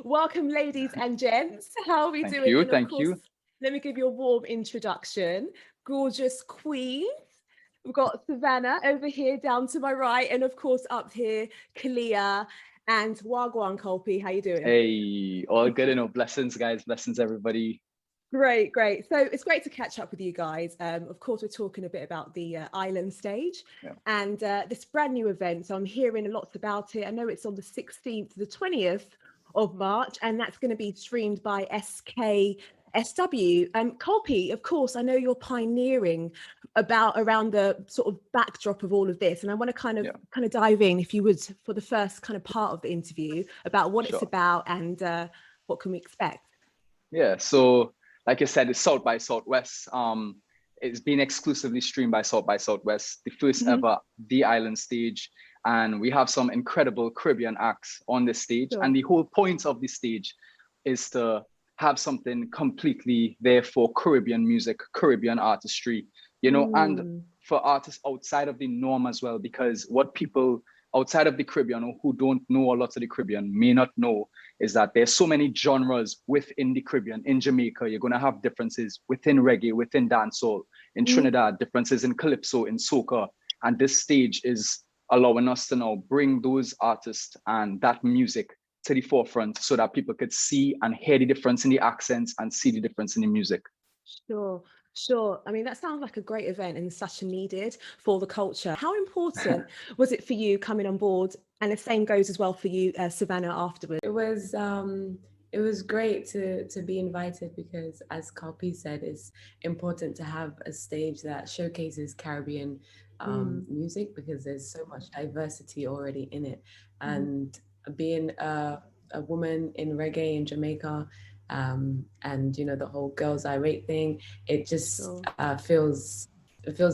Welcome, ladies and gents. How are we doing? You, and of thank course, you. Let me give you a warm introduction. Gorgeous queen. We've got Sevana over here down to my right, and of course up here, Khalia and Wagwan Kalpee. How you doing? Hey, all good, blessings, guys. Blessings, everybody. Great, great. So it's great to catch up with you guys. Of course, we're talking a bit about the island stage and this brand new event. So I'm hearing lots about it. I know it's on the 16th to the 20th of March, and that's going to be streamed by SKSW. Kalpee, of course, I know you're pioneering around the sort of backdrop of all of this, and I want to kind of dive in, if you would, for the first kind of part of the interview about what it's about and what can we expect. Yeah, so like I said, it's South by Southwest. It's been exclusively streamed by South by Southwest, the first ever The Island stage. And we have some incredible Caribbean acts on this stage. And the whole point of the stage is to have something completely there for Caribbean music, Caribbean artistry, and for artists outside of the norm as well, because what people outside of the Caribbean or who don't know a lot of the Caribbean may not know is that there's so many genres within the Caribbean. In Jamaica, you're going to have differences within reggae, within dancehall. In Trinidad, differences in calypso, in soca. And this stage is allowing us to now bring those artists and that music to the forefront so that people could see and hear the difference in the accents and see the difference in the music. Sure. I mean, that sounds like a great event and such a needed for the culture. How important was it for you coming on board? And the same goes as well for you, Sevana, afterwards. It was great to be invited because, as Kalpee said, it's important to have a stage that showcases Caribbean music because there's so much diversity already in it. And being a woman in reggae in Jamaica, and the whole girls irate thing, it just feels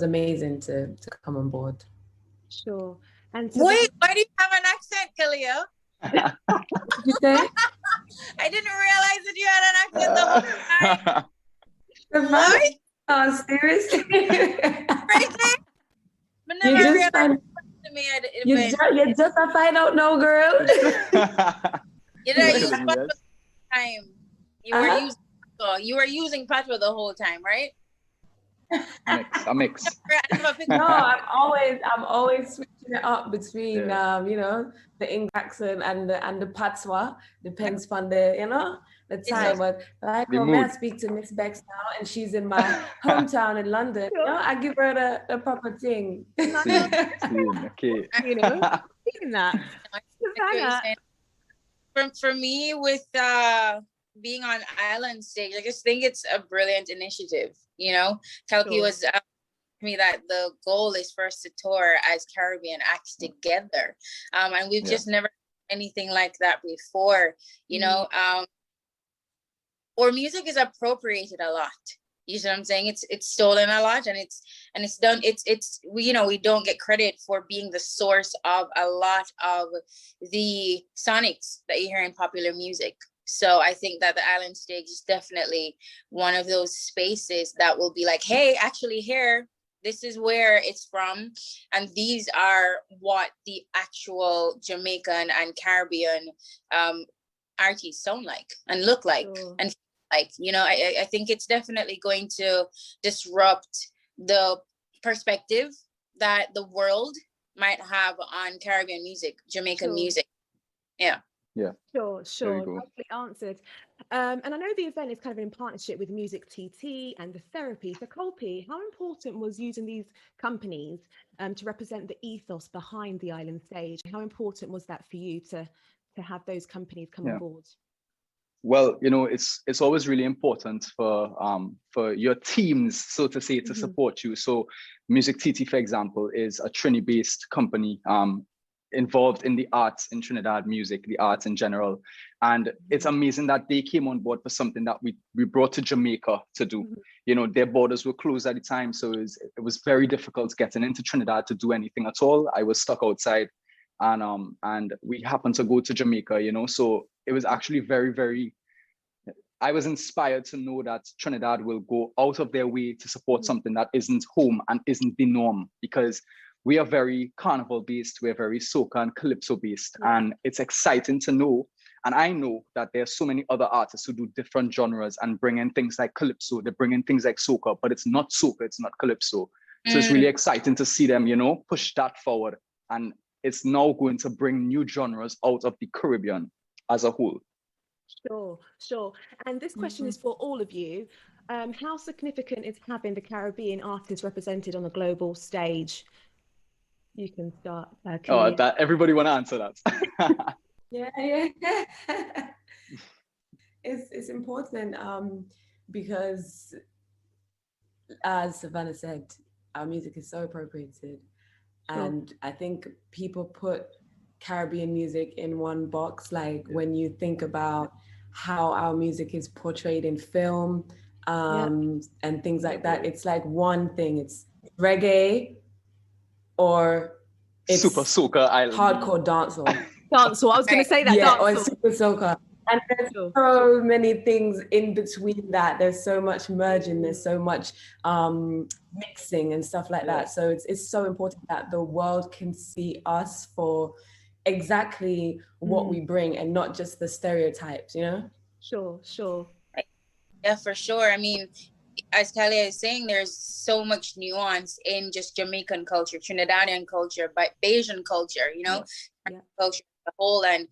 amazing to come on board. Sure. And wait, why do you have an accent, Khalia? What did you say? I didn't realize that you had an accent the whole time. What? Oh, seriously? Crazy? But You never just find out now, girl. You know, you spent the time. You were using patois the whole time, right? A mix. No, I'm always switching it up between the English accent and the patois. Depends on the time. But I speak to Miss Becks now, and she's in my hometown in London. I give her the proper thing. Okay. Seeing that. For me, with being on island stage, I just think it's a brilliant initiative. Kalpee was me that the goal is for us to tour as Caribbean acts together, and we've just never done anything like that before. Or music is appropriated a lot. You see what I'm saying? It's stolen a lot, and it's done. We don't get credit for being the source of a lot of the sonics that you hear in popular music. So I think that the island stage is definitely one of those spaces that will be like, hey, actually here, this is where it's from. And these are what the actual Jamaican and Caribbean artists sound like and look like and feel like. I think it's definitely going to disrupt the perspective that the world might have on Caribbean music, Jamaican music. Yeah. Sure. Lovely answered. And I know the event is kind of in partnership with Music TT and the Therapy. So Kalpee, how important was using these companies to represent the ethos behind the island stage? How important was that for you to have those companies come on board? Well, it's always really important for your teams, so to say, to support you. So Music TT, for example, is a Trini-based company involved in the arts in Trinidad, music, the arts in general. And it's amazing that they came on board for something that we brought to Jamaica to do. Their borders were closed at the time, so it was very difficult getting into Trinidad to do anything at all. I was stuck outside, and we happened to go to Jamaica, so it was actually very, very, I was inspired to know that Trinidad will go out of their way to support something that isn't home and isn't the norm, because we are very carnival based, we're very soca and calypso based, and it's exciting to know And I know that there are so many other artists who do different genres and bring in things like calypso, they bring in things like soca, but it's not soca, it's not calypso. So it's really exciting to see them, push that forward. And it's now going to bring new genres out of the Caribbean as a whole. Sure. And this question is for all of you. How significant is having the Caribbean artists represented on a global stage? You can start. That everybody want to answer that. Yeah. It's important because, as Sevana said, our music is so appropriated. And I think people put Caribbean music in one box. Like when you think about how our music is portrayed in film and things like that, it's like one thing. It's reggae or it's super soca island, hardcore dancehall. I was going to say that. Yeah, or super soca. And there's so many things in between that. There's so much merging, there's so much mixing and stuff like that. So it's so important that the world can see us for exactly what we bring and not just the stereotypes, Sure. Yeah, for sure. I mean, as Khalia is saying, there's so much nuance in just Jamaican culture, Trinidadian culture, but Bayesian culture, culture as a whole. And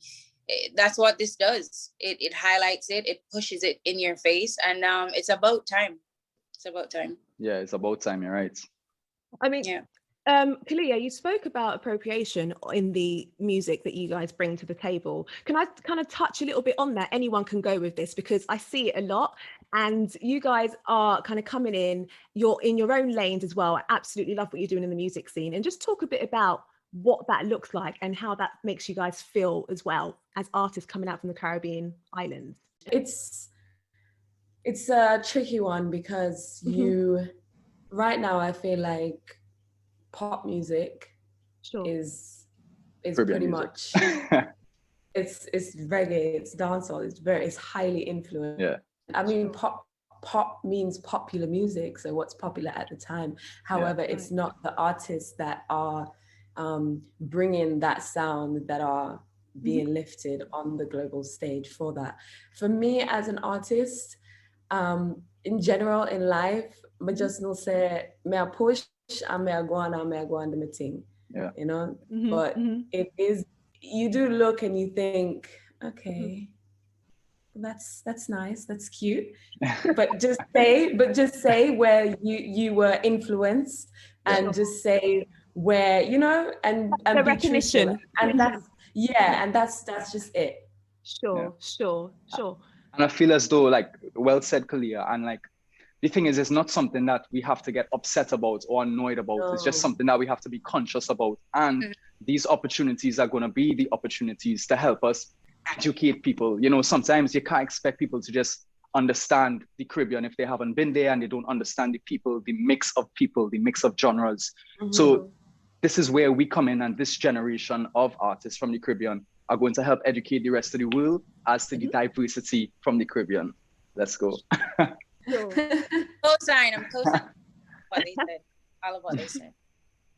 that's what this does. It highlights it pushes it in your face, and it's about time. Yeah, it's about time. You're right. I mean, Khalia, you spoke about appropriation in the music that you guys bring to the table. Can I kind of touch a little bit on that? Anyone can go with this because I see it a lot, and you guys are kind of coming in. You're in your own lanes as well. I absolutely love what you're doing in the music scene, and just talk a bit about what that looks like and how that makes you guys feel as well as artists coming out from the Caribbean islands. It's a tricky one because right now I feel like pop music is pretty much it's reggae, it's dancehall, it's highly influenced. I mean, pop means popular music, so what's popular at the time. However, it's not the artists that are bringing that sound that are being lifted on the global stage for that. For me as an artist, in general in life, I just know say me a push and me a go on the meeting. But it is, you do look and you think, okay, that's nice, that's cute. but just say where you were influenced, and just say where, and the recognition. And that's just it. Sure. And I feel as though, like, well said, Khalia, and like the thing is, it's not something that we have to get upset about or annoyed about. It's just something that we have to be conscious about. And these opportunities are going to be the opportunities to help us educate people. Sometimes you can't expect people to just understand the Caribbean if they haven't been there and they don't understand the people, the mix of genres. So this is where we come in, and this generation of artists from the Caribbean are going to help educate the rest of the world as to the diversity from the Caribbean. Let's go. Co-sign. I'm co-signing what they said. All of what they said.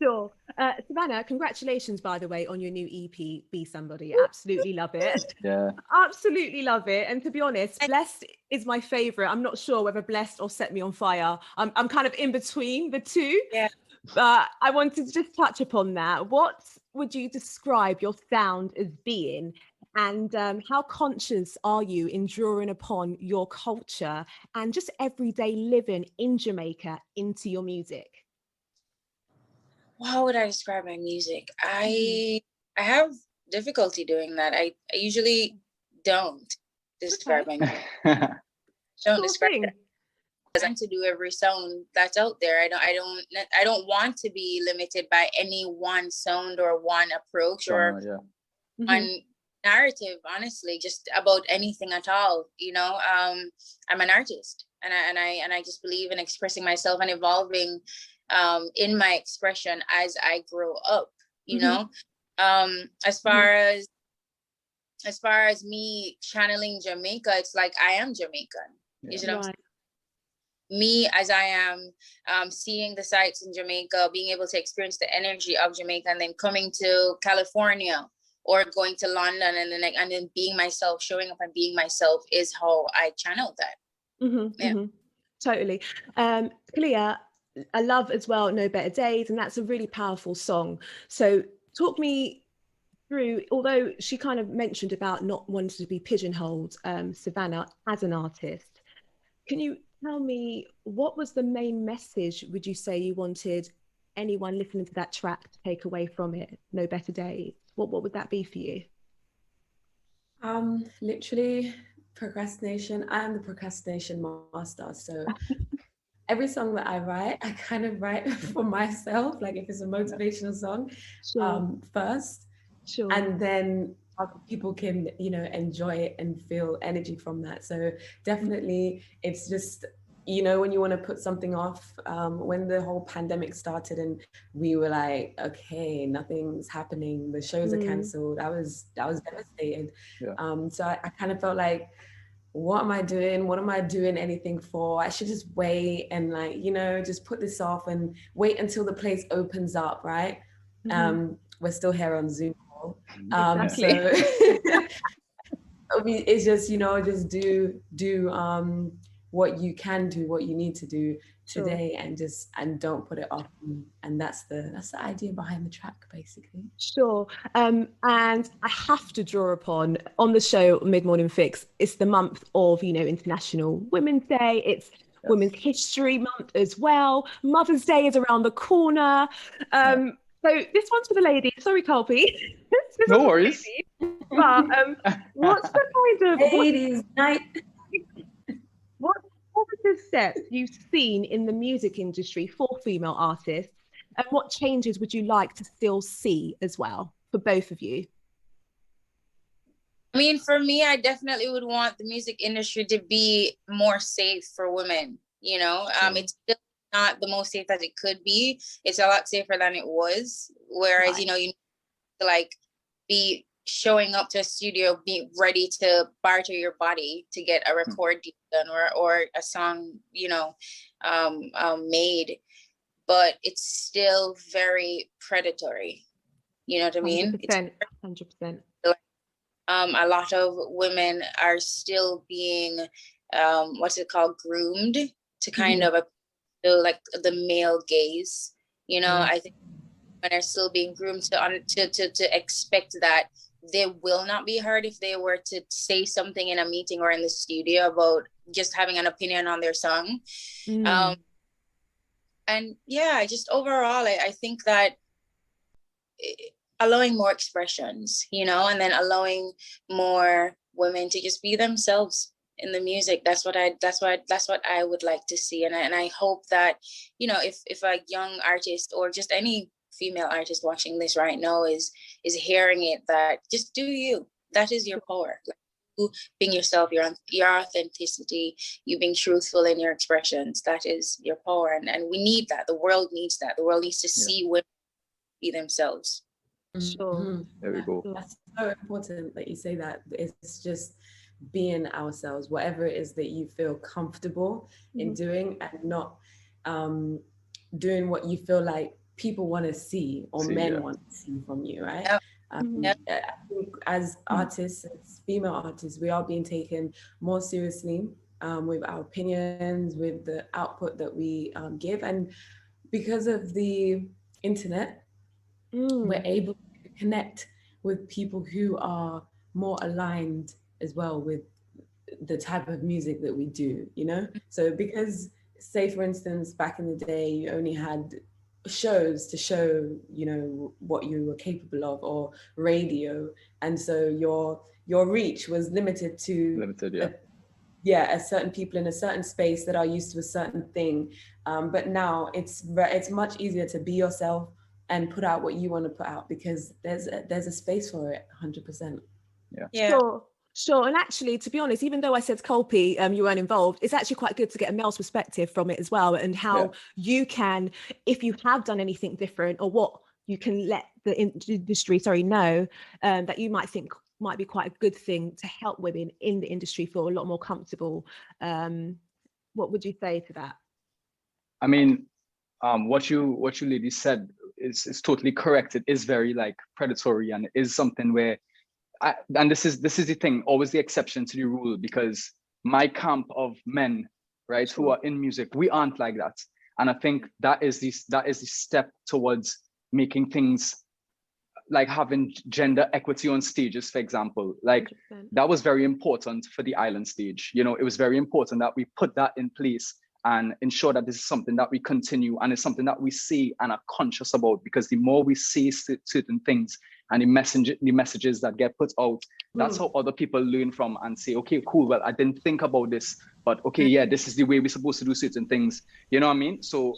Sure. Sevana, congratulations, by the way, on your new EP, Be Somebody. Absolutely love it. Yeah. Absolutely love it. And to be honest, Blessed is my favorite. I'm not sure whether Blessed or Set Me on Fire. I'm kind of in between the two. Yeah. But I wanted to just touch upon that. What would you describe your sound as being? And how conscious are you in drawing upon your culture and just everyday living in Jamaica into your music? How would I describe my music? I have difficulty doing that. I usually don't describe my music. Don't describe it. I want to do every sound that's out there. I don't want to be limited by any one sound or one approach or one narrative, honestly, just about anything at all. I'm an artist, and I just believe in expressing myself and evolving in my expression as I grow up. As far as me channeling Jamaica, it's like I am Jamaican. You know what I'm saying? Me as I am, seeing the sights in Jamaica, being able to experience the energy of Jamaica, and then coming to California or going to London and then being myself, showing up and being myself is how I channel that. Totally. Khalia, I love as well No Better Days, and that's a really powerful song. So talk me through, although she kind of mentioned about not wanting to be pigeonholed, Sevana, as an artist, can you tell me what was the main message, would you say, you wanted anyone listening to that track to take away from it, No Better Days? What would that be for you? Literally procrastination. I am the procrastination master. So every song that I write, I kind of write for myself, like if it's a motivational song, first. Sure. And then people can, enjoy it and feel energy from that. So definitely it's just, when you want to put something off, when the whole pandemic started and we were like, okay, nothing's happening, the shows are cancelled. I was devastated. So I kind of felt like, what am I doing? What am I doing anything for? I should just wait and just put this off and wait until the place opens up, right? We're still here on Zoom. Exactly. So it's just, just do what you can do, what you need to do today, and don't put it off. And that's the idea behind the track, basically. Sure. And I have to draw upon, on the show Mid Morning Fix, it's the month of, International Women's Day. It's Women's History Month as well. Mother's Day is around the corner. So this one's for the ladies. Sorry, Kalpee. No worries. But what's the kind of ladies' night? What positive steps you've seen in the music industry for female artists, and what changes would you like to still see as well for both of you? I mean, for me, I definitely would want the music industry to be more safe for women. It's still not the most safe that it could be. It's a lot safer than it was. Whereas, you need to be showing up to a studio, be ready to barter your body to get a record done or a song, made. But it's still very predatory. You know what I mean? 100%. A lot of women are still being, groomed to kind of like the male gaze. I think women are still being groomed to expect that they will not be heard if they were to say something in a meeting or in the studio about just having an opinion on their song. And just overall, I think that allowing more expressions, and then allowing more women to just be themselves in the music. That's what I would like to see. And I hope that, if a young artist or just any female artist watching this right now is hearing it, that just do you. That is your power. You being yourself, your authenticity, you being truthful in your expressions, that is your power. And we need that. The world needs that. The world needs to see women be themselves. Sure. There we go. That's so important that you say that. It's just being ourselves, whatever it is that you feel comfortable in doing, and not doing what you feel like people want to see or men want to see from you, right? I think as artists, as female artists, we are being taken more seriously with our opinions, with the output that we give. And because of the internet, we're able to connect with people who are more aligned as well with the type of music that we do, So because, say for instance, back in the day, you only had shows to show, what you were capable of, or radio, and so your reach was limited to a certain people in a certain space that are used to a certain thing. But now it's much easier to be yourself and put out what you want to put out, because there's a space for it. 100%. Sure. And actually, to be honest, even though I said Kalpee, you weren't involved, it's actually quite good to get a male's perspective from it as well, and how you can, if you have done anything different, or what you can let the industry know, that you might think might be quite a good thing to help women in the industry feel a lot more comfortable. What would you say to that? I mean, what you ladies said is totally correct. It is very like predatory, and it is something where and this is the thing, always the exception to the rule, because my camp of men, right, who are in music, we aren't like that. And I think that is the step towards making things like having gender equity on stages, for example. Like 100%. that was very important for the island stage. You know, it was very important that we put that in place and ensure that this is something that we continue, and it's something that we see and are conscious about, because the more we see certain things and the messages that get put out, that's how other people learn from and say, okay, cool, well, I didn't think about this, but okay, yeah, this is the way we're supposed to do certain things. You know what I mean? So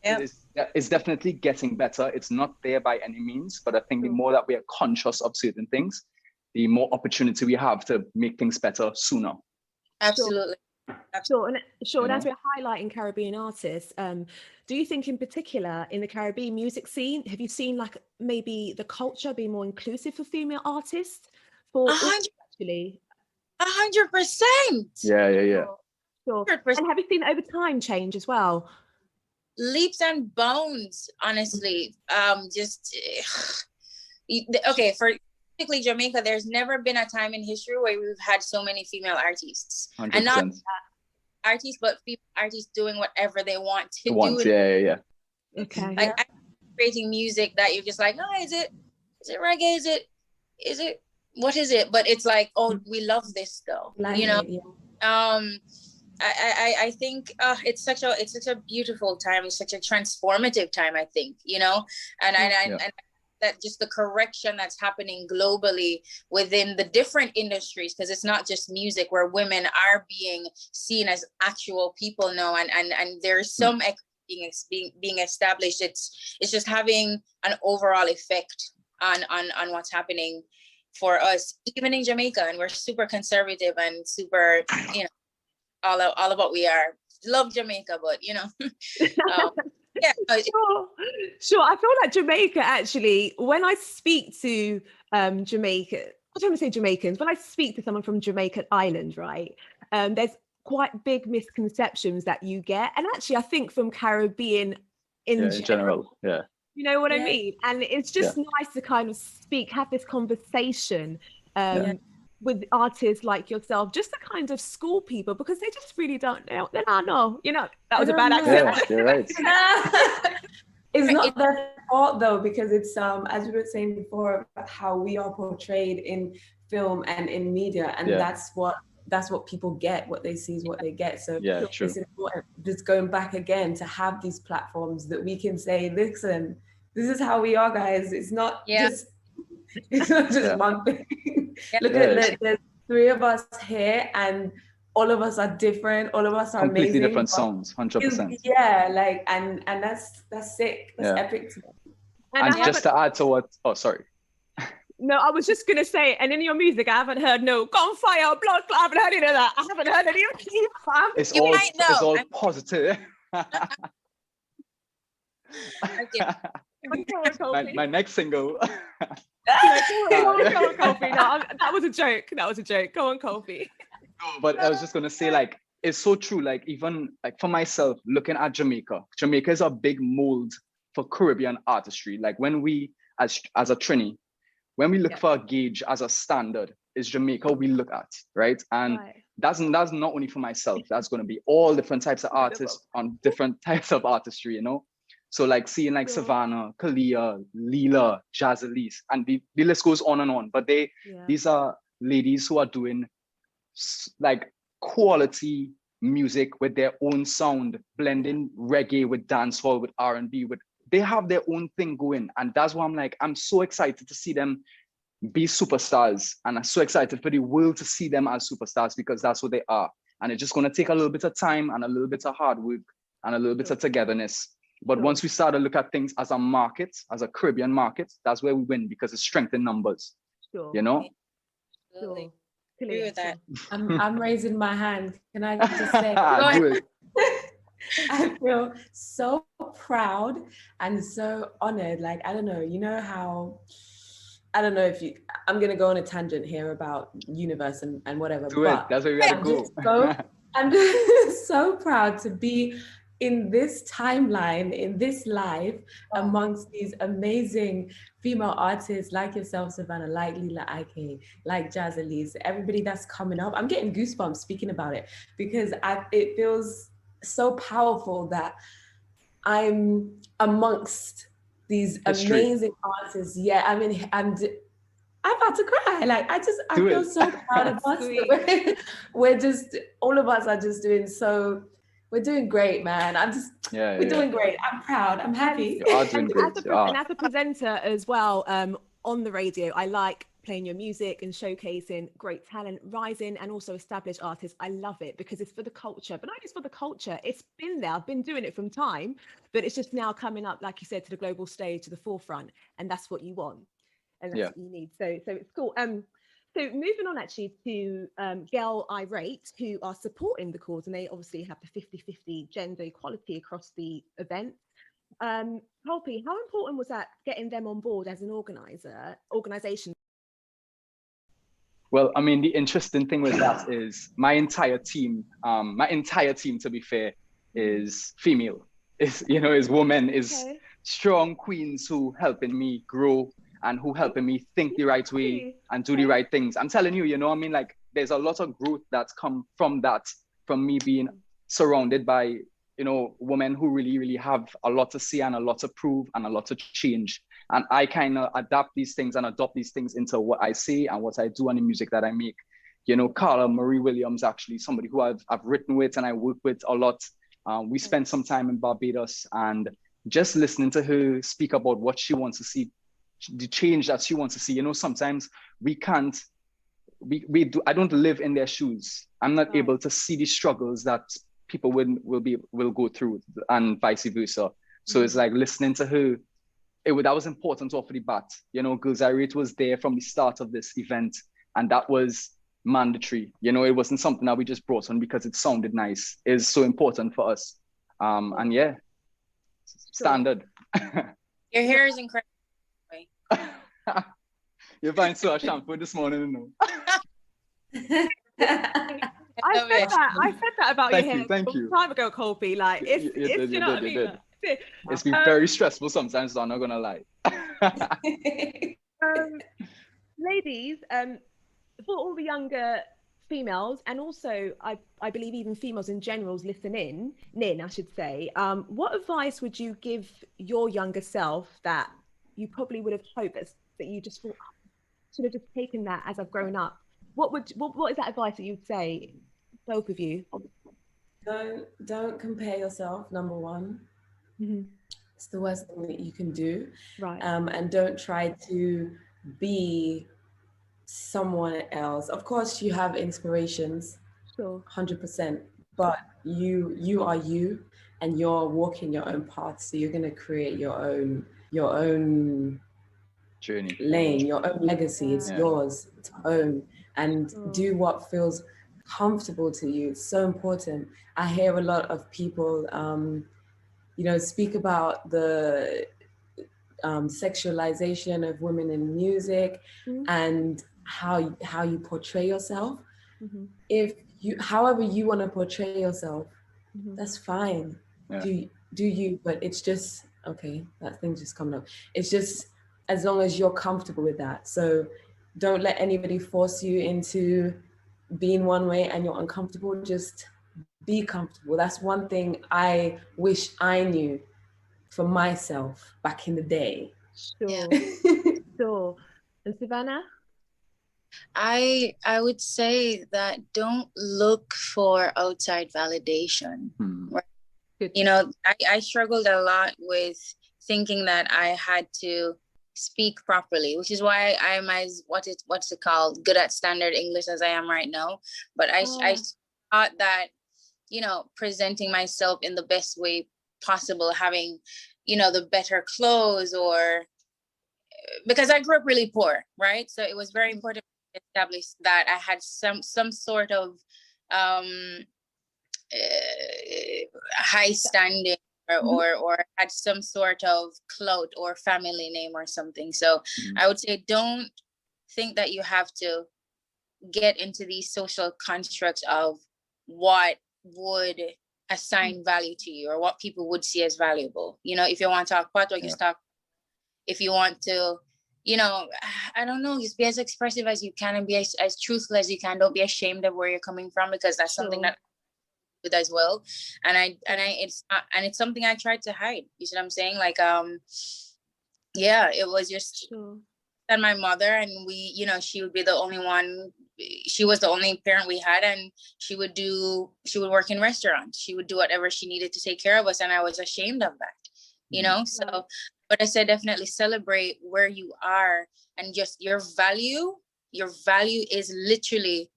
it's definitely getting better. It's not there by any means, but I think the more that we are conscious of certain things, the more opportunity we have to make things better sooner. Absolutely. Sure, and as we're highlighting Caribbean artists, do you think in particular in the Caribbean music scene, have you seen like maybe the culture be more inclusive for female artists? For 100%. Yeah. Sure. And have you seen over time change as well? Leaps and bounds, honestly. Okay, for particularly Jamaica, there's never been a time in history where we've had so many female artists. 100%. And not artists, but female artists doing whatever they want to do. Yeah. Okay. Like creating music that you're just like, oh, is it reggae? Is it what is it? But it's like, oh, we love this though. You know? I think it's such a beautiful time. It's such a transformative time, I think, you know, and that just the correction that's happening globally within the different industries, because it's not just music, where women are being seen as actual people now, and there's some being established. It's just having an overall effect on what's happening for us, even in Jamaica, and we're super conservative and super, you know, all of what we are. Love Jamaica, but you know. Yeah, sure. I feel like Jamaica, actually, when I speak to Jamaica, I don't want to say Jamaicans, when I speak to someone from Jamaican Island, right, there's quite big misconceptions that you get. And actually, I think from Caribbean in general. Yeah. You know what I mean? And it's just nice to kind of have this conversation with artists like yourself, just to kind of school people, because they just really don't know. They don't know. You know, that was a bad accent. Yeah, you're right. It's not their fault though, because it's as we were saying before, how we are portrayed in film and in media, and that's what people get. What they see is what they get. So true. It's important, just going back again, to have these platforms that we can say, listen, this is how we are, guys. It's not just one thing. Look at there's three of us here, and all of us are different. All of us are completely amazing. Different songs, 100%. Yeah, like and that's sick. That's epic. And just to add to what, sorry. No, I was just gonna say, and in your music, I haven't heard no gunfire, blood. I haven't heard any of that. I haven't heard any of it. It's all positive. My next single. Go on, Kalpee. No, that was a joke. Go on, Kalpee. But I was just gonna say, like, it's so true. Like, even like for myself, looking at Jamaica is a big mold for Caribbean artistry. Like when we, as a Trini, when we look for a gauge as a standard, is Jamaica we look at, right? And that's not only for myself. That's gonna be all different types of artists on different types of artistry, you know. So like seeing like Sevana, Khalia, Leela, Jazalise, and the list goes on and on. But these are ladies who are doing like quality music with their own sound, blending reggae with dancehall, with R&B, they have their own thing going. And that's why I'm so excited to see them be superstars. And I'm so excited for the world to see them as superstars, because that's what they are. And it's just gonna take a little bit of time and a little bit of hard work and a little bit of togetherness. But once we start to look at things as a market, as a Caribbean market, that's where we win, because it's strength in numbers. You know? Absolutely. Agree with that. I'm raising my hand. Can I just say? Do it. I feel so proud and so honored. Like, I don't know, you know how, I don't know if you, I'm going to go on a tangent here about universe and whatever. Do it. That's where we got to go. I'm just so proud to be in this timeline, in this life, amongst these amazing female artists like yourself, Sevana, like Lila Ike, like Jazz Elise, everybody that's coming up. I'm getting goosebumps speaking about it because it feels so powerful that I'm amongst these amazing artists. Yeah, I mean, I'm about to cry. Like I feel so proud of us. We're just, all of us are just doing so. We're doing great, man. We're doing great. I'm proud. I'm happy. You are doing great. And as a presenter as well, on the radio, I like playing your music and showcasing great talent, rising and also established artists. I love it because it's for the culture, but not just for the culture. It's been there. I've been doing it from time, but it's just now coming up, like you said, to the global stage, to the forefront, and that's what you want, and that's what you need. So it's cool. So moving on actually to Girl Irate, who are supporting the cause, and they obviously have the 50-50 gender equality across the event. Kalpee, how important was that getting them on board as an organization? Well, I mean, the interesting thing with that is my entire team, to be fair, is female. Is women, is strong queens who helping me grow and who helping me think the right way and do the right things. I'm telling you, I mean, like there's a lot of growth that's come from that, from me being surrounded by, women who really, really have a lot to say and a lot to prove and a lot to change. And I kind of adapt these things and adopt these things into what I say and what I do on the music that I make. Carla Marie Williams, actually somebody who I've written with and I work with a lot. We spent some time in Barbados, and just listening to her speak about what she wants to see, the change that she wants to see. Sometimes I don't live in their shoes. I'm not able to see the struggles that people will go through, and vice versa. So it's like listening to her, that was important off the bat. Girls Irate was there from the start of this event, and that was mandatory. It wasn't something that we just brought on because it sounded nice. It's so important for us. And yeah, standard. Your hair is incredible. You're buying so much shampoo this morning, I said that about your hair a long time ago, Kalpee. Like, it's been very stressful sometimes, so I'm not gonna lie. Ladies, for all the younger females, and also I believe even females in general listening in, I should say, what advice would you give your younger self that you probably would have hoped that you just thought, should have just taken that as I've grown up? What is that advice that you'd say, both of you? Don't compare yourself, number one. It's the worst thing that you can do. Right. And don't try to be someone else. Of course, you have inspirations, sure, 100%, but you are you, and you're walking your own path. So you're going to create your own journey, lane, your own legacy. It's yours to own, and do what feels comfortable to you. It's so important. I hear a lot of people speak about the sexualization of women in music and how you portray yourself. If however you want to portray yourself, that's fine. Do you, but it's just, okay, that thing's just coming up. It's just as long as you're comfortable with that. So don't let anybody force you into being one way and you're uncomfortable. Just be comfortable. That's one thing I wish I knew for myself back in the day. Sure. Sure. And Sevana? I would say that don't look for outside validation. Right? I struggled a lot with thinking that I had to speak properly, which is why I'm as what's it called, good at standard English as I am right now. But I thought that presenting myself in the best way possible, having the better clothes, or because I grew up really poor, right? So it was very important to establish that I had some sort of high standing or had some sort of clout or family name or something. So I would say don't think that you have to get into these social constructs of what would assign value to you, or what people would see as valuable. You know, if you want to talk patois, you talk. If you want to, you know, I don't know, just be as expressive as you can and be as truthful as you can. Don't be ashamed of where you're coming from, because that's something that with as well. And it's something I tried to hide. You see what I'm saying? Like, yeah, it was just and my mother, and we, you know, she would be the only one. She was the only parent we had, and she would work in restaurants. She would do whatever she needed to take care of us. And I was ashamed of that, you know? So, but I said, definitely celebrate where you are, and just your value is literally,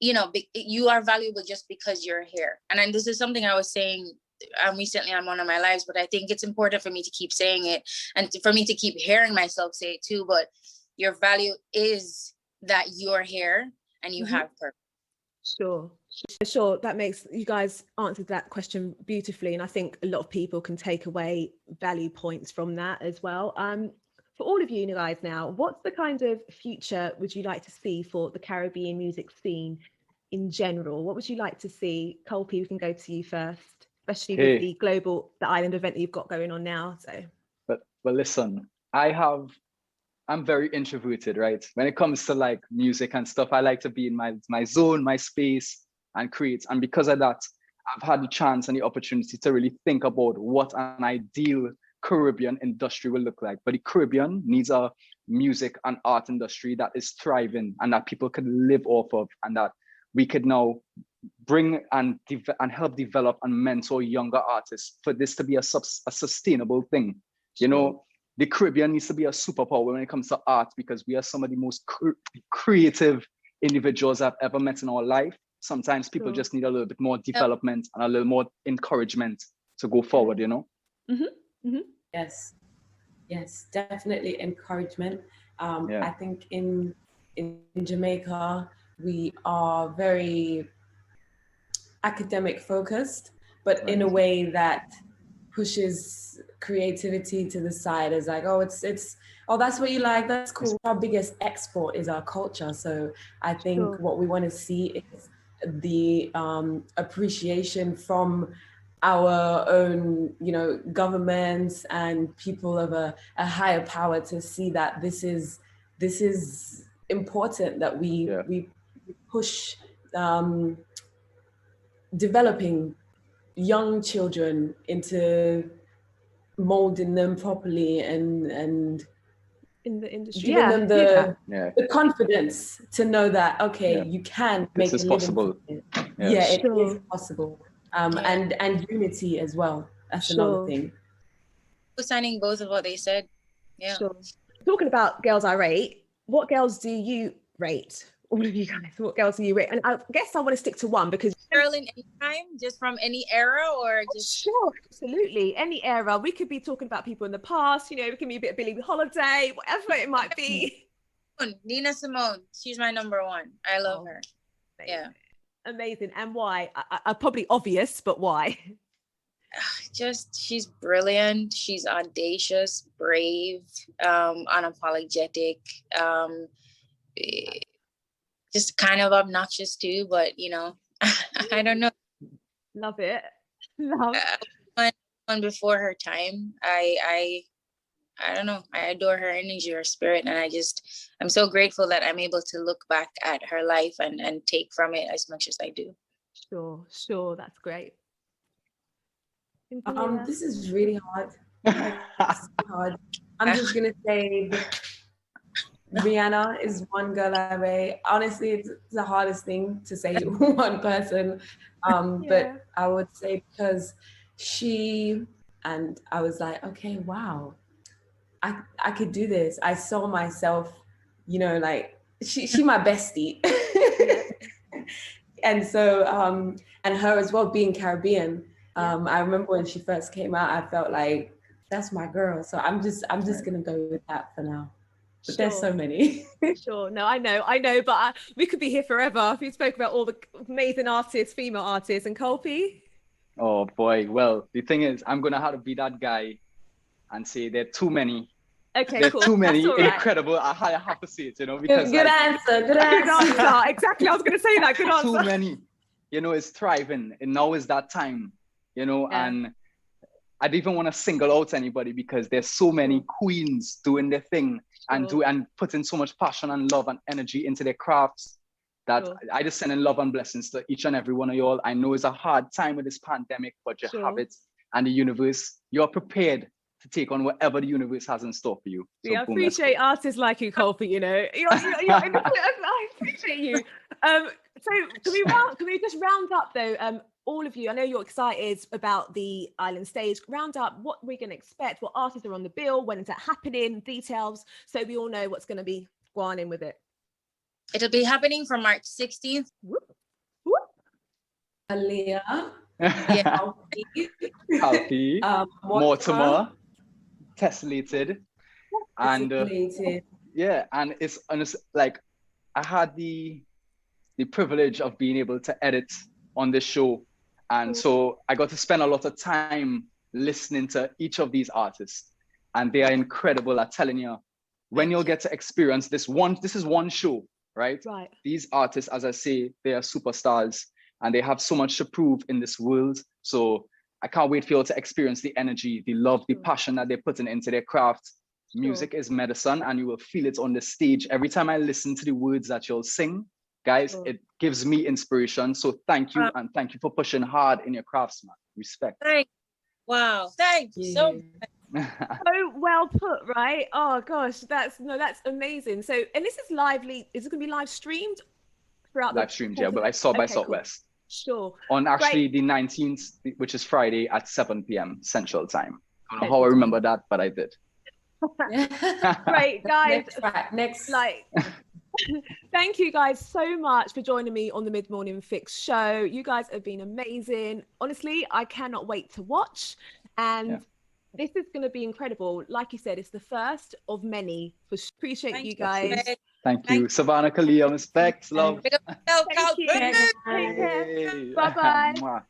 you know, you are valuable just because you're here. And then this is something I was saying recently on one of my lives, but I think it's important for me to keep saying it, and for me to keep hearing myself say it too. But your value is that you're here and you have purpose. Sure. That makes, you guys answered that question beautifully, and I think a lot of people can take away value points from that as well. For all of you guys now, what's the kind of future would you like to see for the Caribbean music scene in general? What would you like to see? Kalpee, we can go to you first, especially with the island event that you've got going on now. So, but listen, I'm very introverted, right? When it comes to like music and stuff, I like to be in my zone, my space, and create. And because of that, I've had the chance and the opportunity to really think about what an ideal Caribbean industry will look like. But the Caribbean needs a music and art industry that is thriving and that people can live off of, and that we could now bring and help develop and mentor younger artists for this to be a sustainable thing. You know, the Caribbean needs to be a superpower when it comes to art, because we are some of the most creative individuals I've ever met in our life. Sometimes people just need a little bit more development and a little more encouragement to go forward, you know? Yes, definitely encouragement. I think in Jamaica, we are very academic focused, but in a way that pushes creativity to the side. As like, it's that's what you like, that's cool. Our biggest export is our culture. So I think what we want to see is the appreciation from our own, you know, governments and people of a higher power, to see that this is important, that we push developing young children into molding them properly and in the industry, giving them the confidence to know that you can make this a is possible. It is possible. And unity as well. That's another thing. Signing both of what they said. Talking about girls I rate, what girls do you rate? All of you guys, what girls do you rate? And I guess I want to stick to one, because girl in any time, just from any era, or just sure, absolutely, any era. We could be talking about people in the past, you know, it can be a bit of Billie Holiday, whatever it might be. Nina Simone, she's my number one. I love her. Amazing. And why? I probably obvious, but why? Just, she's brilliant. She's audacious, brave, unapologetic, just kind of obnoxious too, but you know, I don't know. Love it. One before her time. I don't know. I adore her energy, her spirit, and I'm so grateful that I'm able to look back at her life and take from it as much as I do. Sure, that's great. This is really hard. I'm just gonna say Rihanna is one girl I rate. Honestly, it's the hardest thing to say one person, but I would say because I was like, okay, wow, I could do this. I saw myself, you know, like she my bestie. And so, and her as well, being Caribbean. I remember when she first came out, I felt like that's my girl. So I'm just gonna go with that for now. But there's so many. No, I know, but we could be here forever if we spoke about all the amazing artists, female artists. And Kalpee? Oh boy, well, the thing is, I'm gonna have to be that guy and say there are too many. Okay, there cool. are too many incredible. Right. I have to say it, you know, because good answer. Exactly, I was gonna say that. Good answer. Too many. you know, is thriving, and now is that time, you know, and I don't even want to single out anybody because there's so many queens doing their thing and putting so much passion and love and energy into their crafts that I just send in love and blessings to each and every one of y'all. I know it's a hard time with this pandemic, but you have it, and the universe, you're prepared to take on whatever the universe has in store for you. So I appreciate artists like you, Kalpee, you know. I appreciate you. So can we just round up though, all of you, I know you're excited about the island stage. Round up what we're going to expect, what artists are on the bill, when is that happening, details, so we all know what's going to be going in with it. It'll be happening from March 16th. Khalia, Kalpee, Mortimer, Tessellated, and and it's like I had the privilege of being able to edit on this show. And so I got to spend a lot of time listening to each of these artists, and they are incredible at telling you when you'll get to experience this is one show, right? These artists, as I say, they are superstars and they have so much to prove in this world. So I can't wait for you to experience the energy, the love, the passion that they're putting into their craft. Music is medicine, and you will feel it on the stage. Every time I listen to the words that you'll sing, guys, it gives me inspiration. So thank you, and thank you for pushing hard in your crafts, man. Respect. Wow, thank you so much. So well put, right? Oh gosh, that's amazing. So, and this is lively. Is it going to be live streamed throughout? Live streamed, yeah, but I South by Southwest. Sure. On actually the 19th, which is Friday at 7 p.m. Central Time. I don't know how I remember that, but I did. Great, guys. Next. Thank you guys so much for joining me on the Mid Morning Fix show. You guys have been amazing. Honestly, I cannot wait to watch. And this is going to be incredible. Like you said, it's the first of many. Appreciate you guys. Thank you. Sevana, Khalia, Miss Becks, love. Thank you. Take care. Bye-bye.